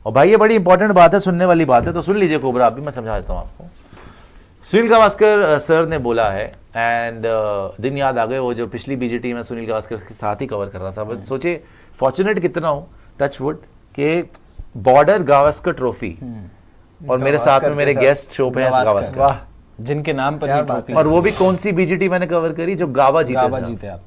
और भाई ये बड़ी इंपॉर्टेंट बात है, सुनने वाली बात है, तो सुन लीजिए कोबरा, अभी मैं समझा देता हूँ आपको। सुनील गावस्कर सर ने बोला है, एंड दिन याद आ गए वो जो पिछली बीजेटी में सुनील गावस्कर के साथ ही कवर कर रहा था। बट सोचे फॉर्चुनेट कितना हूँ, टच वुड, के बॉर्डर गावस्कर ट्रॉफी और मेरे साथ में मेरे गेस्ट शो पे हैं गावस्कर, जिनके नाम पर ही ट्रॉफी, और वो भी कौन सी बीजेटी मैंने कवर करी, जो गावा जीते आप।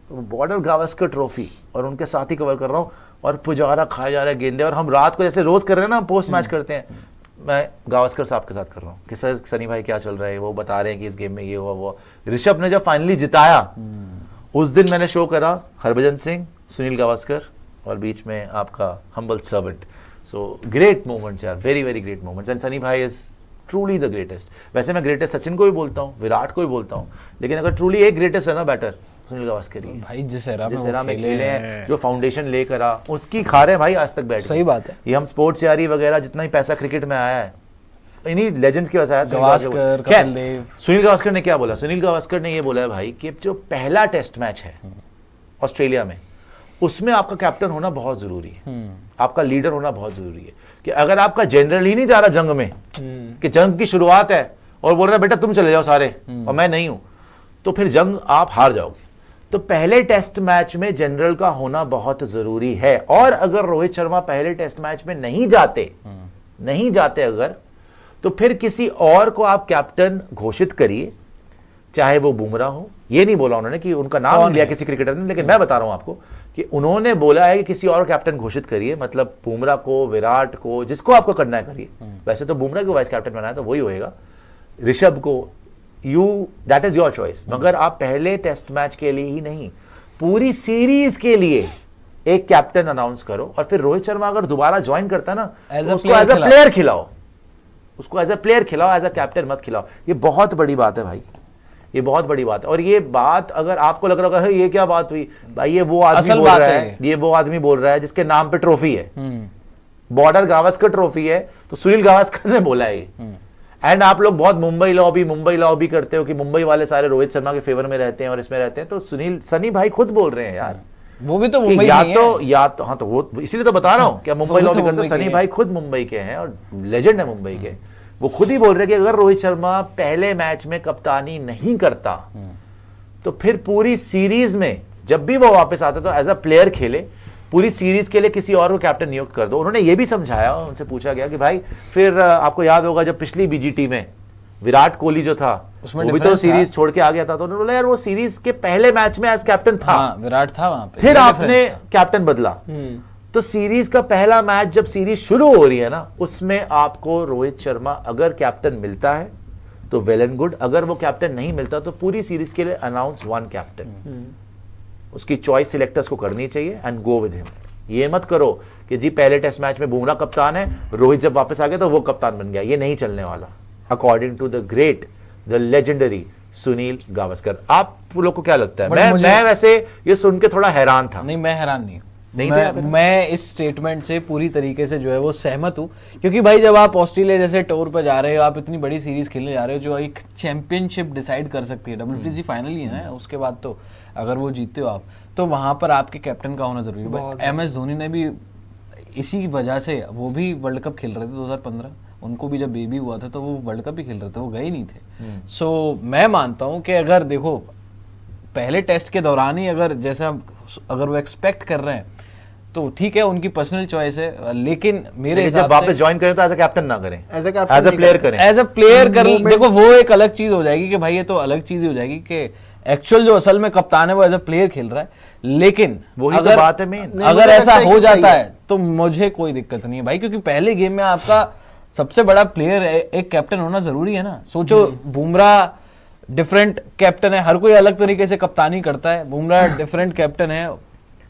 तो बॉर्डर गावस्कर ट्रॉफी और उनके साथ ही कवर कर रहा हूँ, और पुजारा खाया जा रहा है गेंदे, और हम रात को जैसे रोज कर रहे हैं ना, पोस्ट मैच करते हैं, मैं गावस्कर साहब के साथ कर रहा हूँ कि सर सनी भाई क्या चल रहा है, वो बता रहे हैं कि इस गेम में ये हुआ वो। ऋषभ ने जब फाइनली जिताया उस दिन मैंने शो करा, हरभजन सिंह, सुनील गावस्कर और बीच में आपका humble servant. So great moments यार, very very great moments, and Sunny bhai is truly the greatest. वैसे मैं ग्रेटेस्ट सचिन को भी बोलता हूँ, विराट को भी बोलता हूँ, लेकिन अगर ट्रूली एक ग्रेटेस्ट है ना बैटर, सुनील गावस्कर ही भाई जिस एरा में खेले हैं, जो फाउंडेशन लेकर आ, उसकी खा रहे हैं भाई आज तक बैठ। सही बात है। ये हम स्पोर्ट्स यारी वगैरह जितना ही पैसा क्रिकेट में आया है इन्हीं लेजेंड्स की वजह से आया। सुनील गावस्कर ने क्या बोला, सुनील गावस्कर ने ये बोला है भाई कि जो पहला टेस्ट मैच है ऑस्ट्रेलिया में, उसमें आपका कैप्टन होना बहुत जरूरी है, आपका लीडर होना बहुत जरूरी है। कि अगर आपका जनरल ही नहीं जा रहा जंग में, कि जंग की शुरुआत है और बोल रहा है बेटा तुम चले जाओ सारे और मैं नहीं हूं, तो फिर जंग आप हार जाओगे। तो पहले टेस्ट मैच में जनरल का होना बहुत जरूरी है, और अगर रोहित शर्मा पहले टेस्ट मैच में नहीं जाते अगर, तो फिर किसी और को आप कैप्टन घोषित करिए, चाहे वो बुमराह हो। ये नहीं बोला उन्होंने कि उनका नाम लिया किसी क्रिकेटर ने, लेकिन मैं बता रहा हूं आपको कि उन्होंने बोला है कि किसी और कैप्टन घोषित करिए, मतलब बुमराह को, विराट को, जिसको आपको करना है करिए। वैसे तो बुमराह को वाइस कैप्टन बनाया तो वही होएगा, ऋषभ को, दैट इज योर चॉइस। मगर आप पहले टेस्ट मैच के लिए ही नहीं, पूरी सीरीज के लिए एक कैप्टन अनाउंस करो, और फिर रोहित शर्मा अगर दोबारा ज्वाइन करता है ना, तो उसको एज अ प्लेयर खिलाओ, उसको एज अ प्लेयर खिलाओ, एज अ कैप्टन मत खिलाओ। ये बहुत बड़ी बात है भाई, ये बहुत बड़ी बात है। और ये बात अगर आपको लग रहा है ये क्या बात हुई भाई, ये वो आदमी बोल रहा है, ये वो आदमी बोल रहा है जिसके नाम पे ट्रॉफी है, बॉर्डर गावस्कर ट्रॉफी है, तो सुनील गावस्कर ने बोला है। एंड आप लोग बहुत मुंबई लॉबी करते हो कि मुंबई वाले सारे रोहित शर्मा के फेवर में रहते हैं और इसमें रहते हैं, तो सनी भाई खुद बोल रहे हैं यार, वो भी तो मुंबई या तो हाँ, तो वो इसीलिए तो बता रहा हूँ क्या मुंबई लॉबी करते। सनी भाई खुद मुंबई के हैं और लेजेंड है मुंबई के, वो खुद ही बोल रहे हैं कि अगर रोहित शर्मा पहले मैच में कप्तानी नहीं करता तो फिर पूरी सीरीज में जब भी वो वापस आता तो एज अ प्लेयर खेले, पूरी सीरीज के लिए किसी और को कैप्टन नियुक्त कर दो। उन्होंने ये भी समझाया, उनसे पूछा गया कि भाई फिर आपको याद होगा जब पिछली बीजीटी में विराट कोहली जो था वो भी तो सीरीज छोड़ के आ गया था, तो उन्होंने बोला यार वो सीरीज के पहले मैच में एज कैप्टन था, विराट था वहां पे, फिर आपने कैप्टन बदला। तो सीरीज का पहला मैच जब सीरीज शुरू हो रही है ना, उसमें आपको रोहित शर्मा अगर कैप्टन मिलता है तो वेल एंड गुड, अगर वो कैप्टन नहीं मिलता तो पूरी सीरीज के लिए अनाउंस वन कैप्टन, उसकी चॉइस सिलेक्टर्स को करनी चाहिए एंड गो विद हिम। ये मत करो कि जी पहले टेस्ट मैच में बुमराह कप्तान है, रोहित जब वापस आ गया तो वो कप्तान बन गया, ये नहीं चलने वाला। According to the great, the legendary Sunil Gavaskar. आप लोग को क्या लगता है? मैं वैसे ये सुन के थोड़ा हैरान था। नहीं, मैं हैरान नहीं, मैं इस स्टेटमेंट से पूरी तरीके से जो है वो सहमत हूँ, क्योंकि भाई जब आप ऑस्ट्रेलिया जैसे टूर पर जा रहे हो, आप इतनी बड़ी सीरीज खेलने जा रहे हो जो एक चैंपियनशिप डिसाइड कर सकती है, WTC फाइनल ही है ना, उसके बाद तो अगर वो जीतते हो आप, तो वहां पर आपके कैप्टन का होना जरूरी है। MS धोनी ने भी इसी वजह से, वो भी वर्ल्ड कप खेल रहे थे 2015, उनको भी जब बेबी हुआ था तो वो वर्ल्ड कप ही खेल रहे थे, वो गए नहीं थे। सो मैं मानता हूँ कि अगर देखो पहले टेस्ट के दौरान ही अगर वो एक्सपेक्ट कर रहे हैं तो ठीक है, उनकी पर्सनल चॉइस है, लेकिन मेरे हिसाब से वापस ज्वाइन करें तो एज अ कैप्टन ना करें, एज अ प्लेयर करें, एज अ प्लेयर कर। देखो वो एक अलग चीज हो जाएगी कि भाई ये तो अलग चीज ही हो जाएगी कि एक्चुअल जो असल में कप्तान है वो एज अ प्लेयर खेल रहा है, लेकिन अगर बात है मेन, अगर ऐसा हो जाता है तो मुझे कोई दिक्कत नहीं है भाई, क्योंकि पहले गेम में आपका सबसे बड़ा प्लेयर एक कैप्टन होना जरूरी है ना। सोचो बुमराह डिफरेंट कैप्टन है, हर कोई अलग तरीके से कप्तानी करता है, बुमराह डिफरेंट कैप्टन है,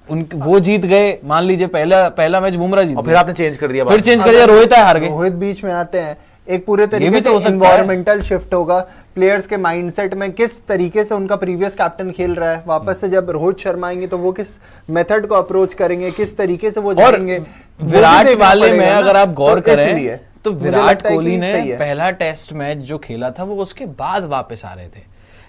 वो जीत गए, मान लीजिए पहला मैच बुमराह जीत, फिर आपने चेंज कर दिया, फिर चेंज कर दिया, रोहित हार गए, रोहित बीच में आते हैं, एक पूरे तरीके से एनवायरमेंटल शिफ्ट होगा प्लेयर्स के माइंडसेट में, किस तरीके से उनका प्रीवियस कैप्टन खेल रहा है, वापस से जब रोहित शर्मा आएंगे तो वो किस मेथड को अप्रोच करेंगे, किस तरीके से वो जाएंगे। विराट वाले में अगर आप गौर करें तो विराट कोहली ने पहला टेस्ट मैच जो खेला था वो उसके बाद वापस आ रहे थे,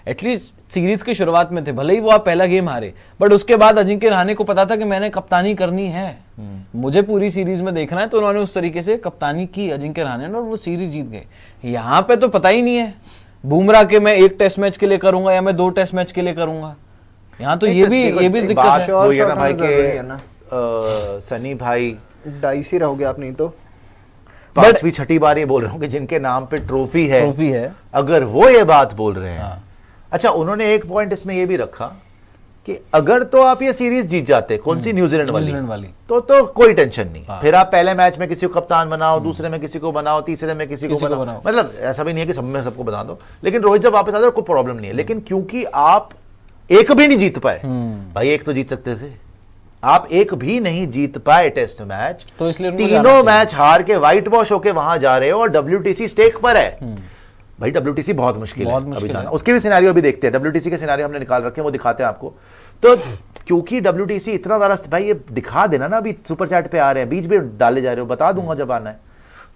एटलीस्ट सीरीज की शुरुआत में थे, भले ही वो आप पहला गेम हारे, बट उसके बाद अजिंक्य रहाणे को पता था कि मैंने कप्तानी करनी है, मुझे पूरी सीरीज में देखना है, तो उन्होंने उस तरीके से कप्तानी की अजिंक्य रहाणे ने और वो सीरीज जीत गए। यहाँ पे तो पता ही नहीं है बुमराह के मैं 1 टेस्ट मैच के लिए करूंगा या मैं 2 टेस्ट मैच के लिए करूंगा। यहाँ तो ये भी दिक्कत है। वो ये ना भाई के सनी भाई डाइसी रहोगे आप, नहीं तो 5वीं 6ठी बार ये बोल रहा हूँ कि जिनके नाम पे ट्रॉफी है, अगर वो ये बात बोल रहे हैं। अच्छा, उन्होंने एक पॉइंट इसमें ये भी रखा कि अगर तो आप ये सीरीज जीत जाते, कौन सी, न्यूजीलैंड वाली, तो कोई टेंशन नहीं। फिर आप पहले मैच में किसी को कप्तान बनाओ, दूसरे में किसी को बनाओ, तीसरे में किसी को बनाओ, मतलब ऐसा भी नहीं है कि सब में सबको बना दो, लेकिन रोहित जब वापस आते कोई प्रॉब्लम नहीं है। लेकिन क्योंकि आप एक भी नहीं जीत पाए, भाई एक तो जीत सकते थे, आप एक भी नहीं जीत पाए टेस्ट मैच, तो इसलिए तीनों मैच हार के व्हाइट वॉश होके वहां जा रहे हो और WTC स्टेक पर है। भाई WTC बहुत मुश्किल है अभी जाना, उसके भी सिनेरियो अभी देखते हैं, WTC के सिनेरियो हमने निकाल रखे हैं, वो दिखाते हैं आपको। तो क्योंकि WTC इतना ज्यादा, भाई ये दिखा देना ना, अभी सुपर चैट पे आ रहे हैं, बीच में डाले जा रहे हो, बता दूंगा जब आना है।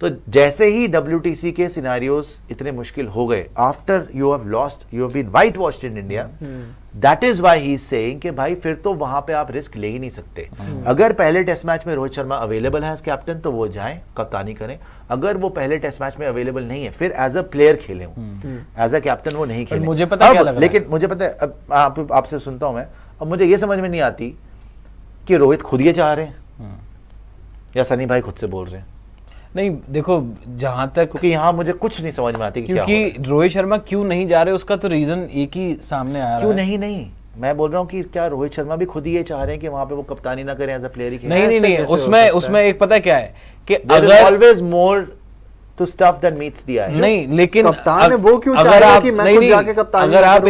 तो जैसे ही WTC के सिनेरियोस इतने मुश्किल हो गए, after you have lost, you have been whitewashed in India, that is why he is saying कि भाई फिर तो वहां पे आप रिस्क ले ही नहीं सकते। अगर पहले टेस्ट मैच में रोहित शर्मा अवेलेबल है एज कैप्टन, तो वो जाएं, कप्तानी करें। अगर वो पहले टेस्ट मैच में अवेलेबल नहीं है, फिर एज अ प्लेयर खेले, एज अ कैप्टन वो नहीं खेले। मुझे पता क्या लग रहा है, लेकिन मुझे पता है, अब आपसे सुनता हूं मैं, अब मुझे ये समझ में नहीं आती कि रोहित खुद ये चाह रहे हैं या सनी भाई खुद से बोल रहे हैं। नहीं देखो, जहां तक, क्योंकि यहाँ मुझे कुछ नहीं समझ में आती कि क्योंकि रोहित शर्मा क्यों नहीं जा रहे, उसका तो रीजन एक ही सामने आया। क्यों नहीं, मैं बोल रहा हूँ कि क्या रोहित शर्मा भी खुद ही ये चाह रहे हैं कि वहां पे वो कप्तानी ना करें, एज अ प्लेयर ही खेलें? नहीं, उसमें एक पता क्या है कि अगर always more to stuff that meets the eye. नहीं, लेकिन कप्तान है वो क्यों चाहेगा कि मैं खुद जाके कप्तानी अगर आप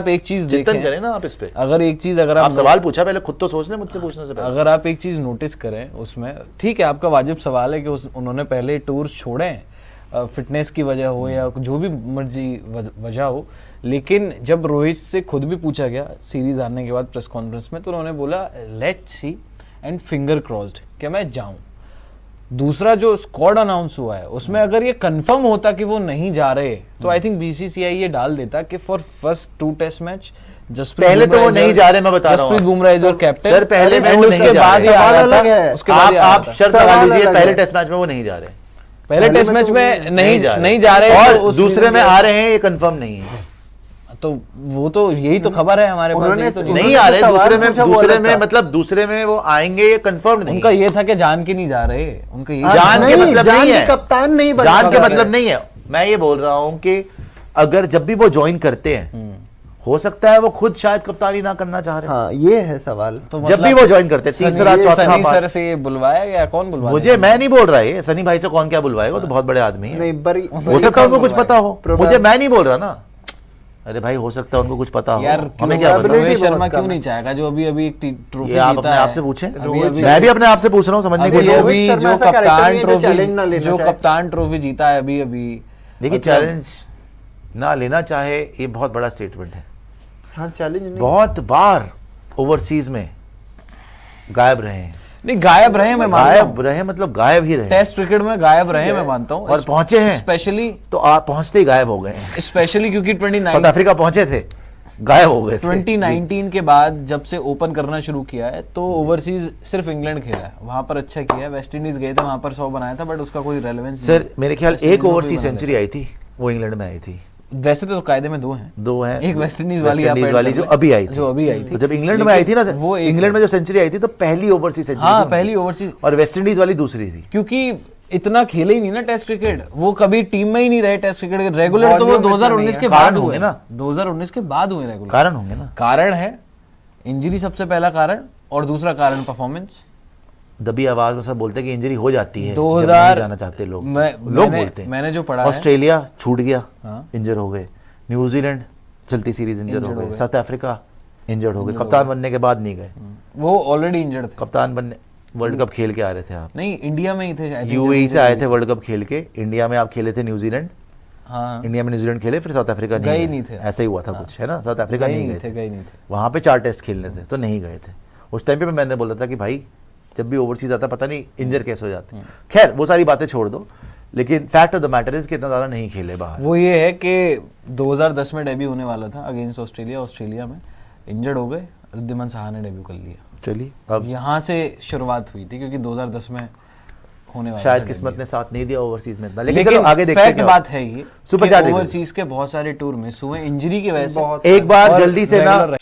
एक चीज चिंतन करें ना आप इस पे, अगर एक चीज, अगर आप सवाल पूछा, पहले खुद तो सोच लें मुझसे पूछने से पहले। अगर आप एक चीज नोटिस करें उसमें, ठीक है आपका वाजिब सवाल है कि उन्होंने पहले टूर्स छोड़े हैं, फिटनेस की वजह हो या जो भी मर्जी वजह हो, लेकिन जब रोहित से खुद भी पूछा गया सीरीज आने के बाद प्रेस कॉन्फ्रेंस में, तो उन्होंने बोला let's see and finger crossed कि मैं जाऊं। दूसरा जो स्क्वाड अनाउंस हुआ है उसमें अगर ये कंफर्म होता कि वो नहीं जा रहे, तो आई थिंक BCCI ये डाल देता कि फॉर फर्स्ट 2 टेस्ट मैच पहले तो वो नहीं जा रहे, मैं बता रहा हूं, Jasprit Bumrah is your captain sir, पहले में वो नहीं जा रहे, उसके बाद आप शर्त लगा लीजिए पहले टेस्ट मैच में वो नहीं जा रहे, पहले टेस्ट मैच में नहीं जा रहे, और दूसरे में आ रहे हैं ये कंफर्म नहीं है, तो वो तो यही तो खबर है हमारे पास, तो नहीं आ रहे दूसरे में मतलब दूसरे में वो आएंगे ये कंफर्म नहीं। उनका ये था कि जान के नहीं जा रहे, उनका ये जान के मतलब नहीं है, कप्तान नहीं, जान के मतलब नहीं है। मैं ये बोल रहा हूं कि अगर जब भी वो ज्वाइन करते हैं, हो सकता है वो खुद शायद कप्तानी ना करना चाह रहे हैं। हाँ, ये है सवाल। तो जब भी वो ज्वाइन करते हैं, तीसरा चौथा सर से बुलवाया या कौन बुलवाया? मुझे, मैं नहीं बोल रहा है सनी भाई से कौन क्या बुलवाएगा, तो बहुत बड़े आदमी है, हो सकता है उनको कुछ पता हो, मुझे, मैं नहीं बोल रहा ना, अरे भाई हो सकता है उनको कुछ पता हो, हमें क्या पता। रोहित शर्मा क्यों नहीं चाहेगा जो अभी एक ट्रॉफी जीता है? आप अपने आप से पूछें, मैं भी अपने आप से पूछ रहा हूँ, समझने के लिए। जो कप्तान ट्रॉफी जीता है अभी, देखिए चैलेंज ना लेना चाहे ये बहुत बड़ा स्टेटमेंट है। हाँ, चैलेंज बहुत बार ओवरसीज में गायब रहे हैं, नहीं गायब रहे, मैं गायब रहे मतलब गायब ही रहे, टेस्ट क्रिकेट में गायब रहे मैं मानता हूं, और पहुंचे हैं स्पेशली, तो आप पहुंचते ही गायब हो गए हैं, स्पेशली क्योंकि 29 साउथ अफ्रीका पहुंचे थे, गायब हो गए थे। 2019 के बाद जब से ओपन करना शुरू किया है, तो ओवरसीज सिर्फ इंग्लैंड खेला है, वहां पर अच्छा किया है, वेस्ट इंडीज गए थे, वहां पर 100 बनाया था, बट उसका कोई रेलेवेंस सर मेरे ख्याल एक ओवरसीज सेंचुरी आई थी, वो इंग्लैंड में आई थी। वैसे तो कायदे में 2 हैं, एक वेस्ट इंडीज वाली जो अभी आई थी, तो जब इंग्लैंड में आई थी ना, वो इंग्लैंड में जब सेंचुरी आई थी तो पहली ओवरसीज सेंचुरी, हाँ पहली ओवरसीज, और वेस्ट इंडीज वाली दूसरी थी, क्योंकि इतना खेले ही नहीं ना टेस्ट क्रिकेट, वो कभी टीम में ही नहीं रहे टेस्ट क्रिकेट रेगुलर, तो वो 2019 के बाद हुए ना, 2019 के बाद हुए रेगुलर। कारण होंगे ना, कारण है इंजरी सबसे पहला कारण, और दूसरा कारण परफॉर्मेंस। दबी आवाज में सब बोलते हैं कि इंजरी हो जाती है, 2000 जाना चाहते लोग बोलते हैं, मैंने जो पढ़ा, ऑस्ट्रेलिया छूट गया, इंजर हो गए, न्यूजीलैंड चलती सीरीज इंजर हो गए, साउथ अफ्रीका इंजर्ड हो गए, कप्तान बनने के बाद नहीं गए, वो ऑलरेडी इंजर्ड थे, कप्तान बनने वर्ल्ड कप खेल के आ रहे थे आप, नहीं इंडिया में ही थे, यूएई से आए थे वर्ल्ड कप खेल के, इंडिया में आप खेले थे न्यूजीलैंड, हाँ इंडिया में न्यूजीलैंड खेले, फिर साउथ अफ्रीका नहीं थे, ऐसा ही हुआ था कुछ है ना, साउथ अफ्रीका नहीं गए थे, वहां पे 4 टेस्ट खेलने थे तो नहीं गए थे। उस टाइम पे मैंने बोला था कि भाई जब भी ओवरसीज आता पता नहीं इंजर कैसे हो जाते, खैर वो सारी बातें छोड़ दो, लेकिन fact of the matter is कि इतना ज्यादा नहीं खेले बाहर। वो ये है कि 2010 में डेब्यू होने वाला था अगेंस्ट ऑस्ट्रेलिया में, इंजर्ड हो गए, रिद्धिमान साहा ने डेब्यू कर लिया। चलिए अब यहाँ से शुरुआत हुई थी, क्योंकि 2010 में होने वाला शायद था किस्मत debut। ने साथ नहीं दिया ओवरसीज में इतना, लेकिन चलो आगे देखते हैं फैक्ट क्या बात है ये, सुपर चैट ओवरसीज के बहुत सारे टूर मिस हुए इंजरी की वजह से। बहुत एक बार और जल्दी से ना regular